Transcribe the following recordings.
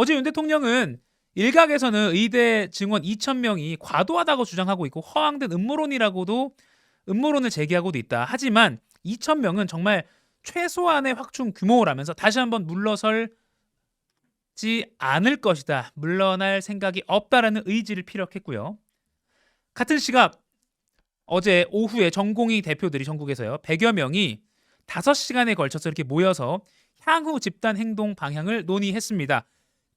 어제 윤 대통령은 일각에서는 의대 증원 2,000명이 과도하다고 주장하고 있고 허황된 음모론을 제기하고도 있다. 하지만 2,000명은 정말 최소한의 확충 규모라면서 다시 한번 물러설지 않을 것이다. 물러날 생각이 없다라는 의지를 피력했고요. 같은 시각 어제 오후에 전공의 대표들이 전국에서요 100여 명이 5시간에 걸쳐서 이렇게 모여서 향후 집단 행동 방향을 논의했습니다.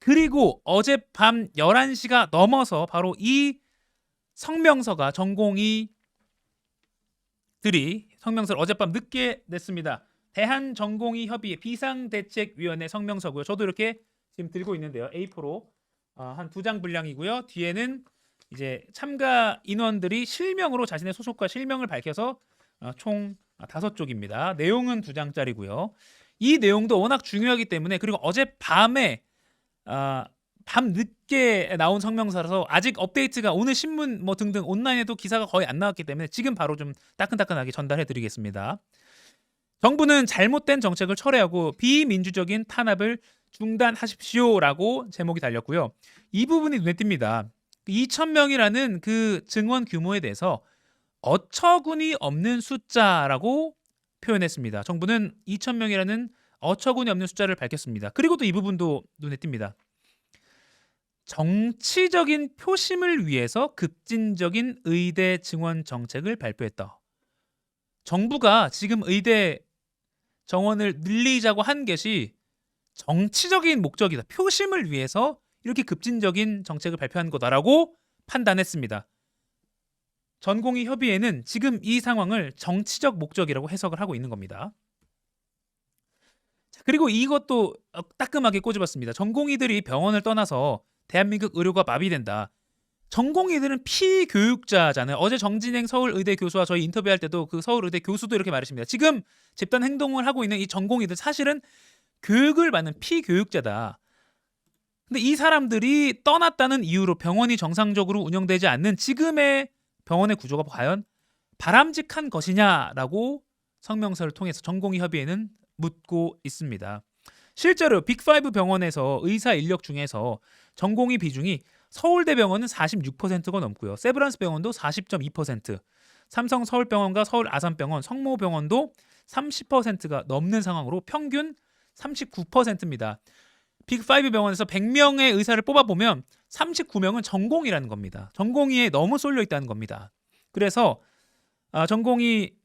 그리고 어젯밤 11시가 넘어서 바로 이 성명서가 전공의들이 성명서를 어젯밤 늦게 냈습니다. 대한전공의협의회 비상대책위원회 성명서고요. 저도 이렇게 지금 들고 있는데요. A4로 한 2장 분량이고요. 뒤에는 이제 참가 인원들이 실명으로 자신의 소속과 실명을 밝혀서 총 5쪽입니다. 내용은 2장짜리고요. 이 내용도 워낙 중요하기 때문에 그리고 어젯밤에 밤 늦게 나온 성명서라서 아직 업데이트가 오늘 신문 뭐 등등 온라인에도 기사가 거의 안 나왔기 때문에 지금 바로 좀 따끈따끈하게 전달해 드리겠습니다. 정부는 잘못된 정책을 철회하고 비민주적인 탄압을 중단하십시오라고 제목이 달렸고요. 이 부분이 눈에 띕니다. 2,000명이라는 그 증원 규모에 대해서 어처구니 없는 숫자라고 표현했습니다. 정부는 2,000명이라는 어처구니 없는 숫자를 밝혔습니다. 그리고 또 이 부분도 눈에 띕니다. 정치적인 표심을 위해서 급진적인 의대 증원 정책을 발표했다. 정부가 지금 의대 정원을 늘리자고 한 것이 정치적인 목적이다. 표심을 위해서 이렇게 급진적인 정책을 발표한 거다라고 판단했습니다. 전공의 협의회는 지금 이 상황을 정치적 목적이라고 해석을 하고 있는 겁니다. 그리고 이것도 따끔하게 꼬집었습니다. 전공의들이 병원을 떠나서 대한민국 의료가 마비된다. 전공의들은 피교육자잖아요. 어제 정진행 서울의대 교수와 저희 인터뷰할 때도 그 서울의대 교수도 이렇게 말했습니다. 지금 집단 행동을 하고 있는 이 전공의들 사실은 교육을 받는 피교육자다. 근데 이 사람들이 떠났다는 이유로 병원이 정상적으로 운영되지 않는 지금의 병원의 구조가 과연 바람직한 것이냐라고 성명서를 통해서 전공의 협의회는 묻고 있습니다. 실제로 빅5 병원에서 의사 인력 중에서 전공의 비중이 서울대병원은 46%가 넘고요. 세브란스 병원도 40.2%, 삼성 서울병원과 서울 아산병원, 성모병원도 30%가 넘는 상황으로 평균 39%입니다. 빅5 병원에서 100명의 의사를 뽑아보면 39명은 전공의라는 겁니다. 전공의에 너무 쏠려 있다는 겁니다. 그래서 전공의들은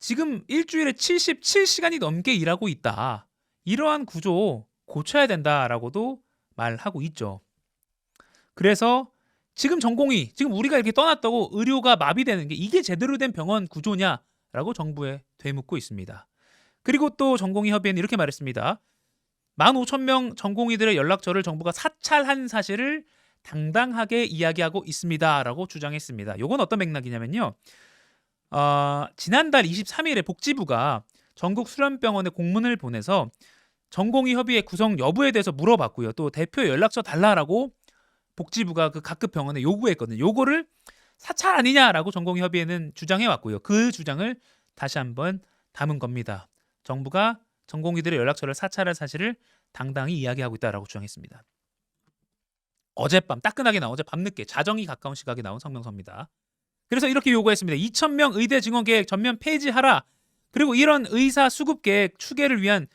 지금 일주일에 77시간이 넘게 일하고 있다. 이러한 구조 고쳐야 된다라고도 말하고 있죠. 그래서 지금 전공의, 지금 우리가 이렇게 떠났다고 의료가 마비되는 게 이게 제대로 된 병원 구조냐라고 정부에 되묻고 있습니다. 그리고 또 전공의 협의회는 이렇게 말했습니다. 15,000명 전공의들의 연락처를 정부가 사찰한 사실을 당당하게 이야기하고 있습니다라고 주장했습니다. 이건 어떤 맥락이냐면요. 지난달 23일에 복지부가 전국 수련병원에 공문을 보내서 전공의 협의회 구성 여부에 대해서 물어봤고요. 또 대표 연락처 달라라고 복지부가 그 각급 병원에 요구했거든요. 요거를 사찰 아니냐라고 전공의 협의회는 주장해 왔고요. 그 주장을 다시 한번 담은 겁니다. 정부가 전공의들의 연락처를 사찰할 사실을 당당히 이야기하고 있다라고 주장했습니다. 어젯밤 따끈하게 나온 어제 밤늦게 자정이 가까운 시각에 나온 성명서입니다. 그래서 이렇게 요구했습니다. 2,000명 의대 증원 계획 전면 폐지하라. 그리고 이런 의사 수급 계획 추계를 위한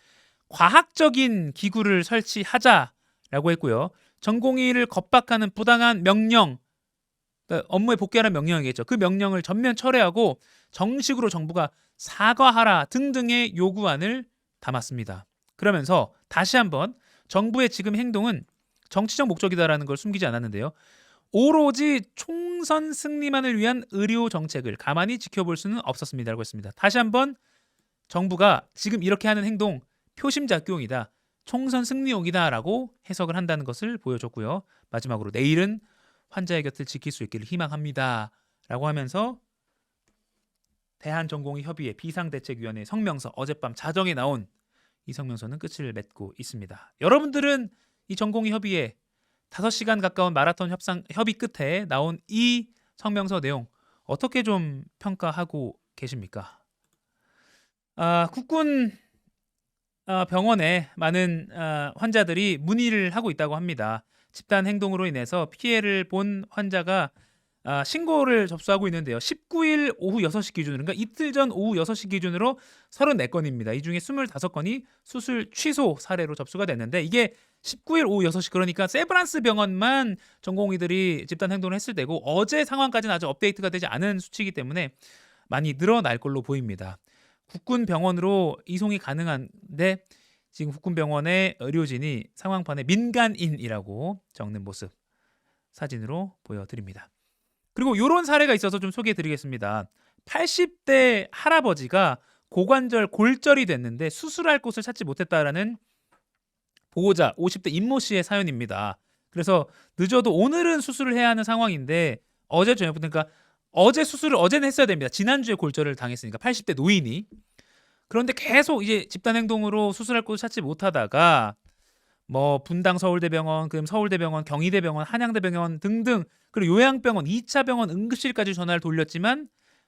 과학적인 기구를 설치하자라고 했고요. 전공의를 겁박하는 부당한 명령, 그러니까 업무에 복귀하라는 명령이겠죠. 그 명령을 전면 철회하고 정식으로 정부가 사과하라 등등의 요구안을 담았습니다. 그러면서 다시 한번 정부의 지금 행동은 정치적 목적이다라는 걸 숨기지 않았는데요. 오로지 총선 승리만을 위한 의료 정책을 가만히 지켜볼 수는 없었습니다라고 했습니다. 다시 한번 정부가 지금 이렇게 하는 행동 표심작용이다. 총선 승리용이다라고 해석을 한다는 것을 보여줬고요. 마지막으로 내일은 환자의 곁을 지킬 수 있기를 희망합니다. 라고 하면서 대한전공의협의회 비상대책위원회 성명서 어젯밤 자정에 나온 이 성명서는 끝을 맺고 있습니다. 여러분들은 이 전공의협의회 5시간 가까운 마라톤 협의 끝에 나온 이 성명서 내용 어떻게 좀 평가하고 계십니까? 국군 병원에 많은 환자들이 문의를 하고 있다고 합니다. 집단 행동으로 인해서 피해를 본 환자가 신고를 접수하고 있는데요. 19일 오후 6시 기준으로, 그러니까 이틀 전 오후 6시 기준으로 34건입니다. 이 중에 25건이 수술 취소 사례로 접수가 됐는데, 이게 19일 오후 6시, 그러니까 세브란스 병원만 전공의들이 집단 행동을 했을 때고, 어제 상황까지는 아직 업데이트가 되지 않은 수치이기 때문에 많이 늘어날 걸로 보입니다. 국군 병원으로 이송이 가능한데 지금 국군 병원의 의료진이 상황판에 민간인이라고 적는 모습 사진으로 보여드립니다. 그리고 이런 사례가 있어서 좀 소개해드리겠습니다. 80대 할아버지가 고관절 골절이 됐는데 수술할 곳을 찾지 못했다라는 보호자 50대 임모 씨의 사연입니다. 그래서 늦어도 오늘은 수술을 해야 하는 상황인데 어제 저녁부터, 그러니까 어제 수술을 어제는 했어야 됩니다. 지난주에 골절을 당했으니까 80대 노인이. 그런데 계속 이제 집단 행동으로 수술할 곳을 찾지 못하다가 뭐 분당 서울대병원, 그럼 서울대병원, 경희대병원, 한양대병원 등등, 그리고 요양병원, 2차 병원, 응급실까지 전화를 돌렸지만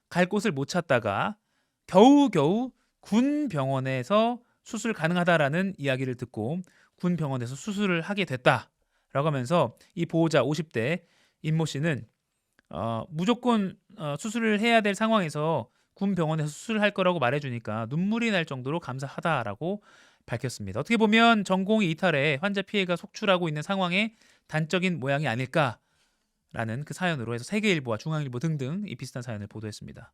갈 곳을 못 찾다가 겨우겨우 군 병원에서 수술 가능하다라는 이야기를 듣고 군 병원에서 수술을 하게 됐다라고 하면서 이 보호자 50대 임모 씨는 무조건 수술을 해야 될 상황에서 군 병원에서 수술할 거라고 말해주니까 눈물이 날 정도로 감사하다라고 밝혔습니다. 어떻게 보면 전공의 이탈에 환자 피해가 속출하고 있는 상황의 단적인 모양이 아닐까라는 그 사연으로 해서 세계일보와 중앙일보 등등 이 비슷한 사연을 보도했습니다.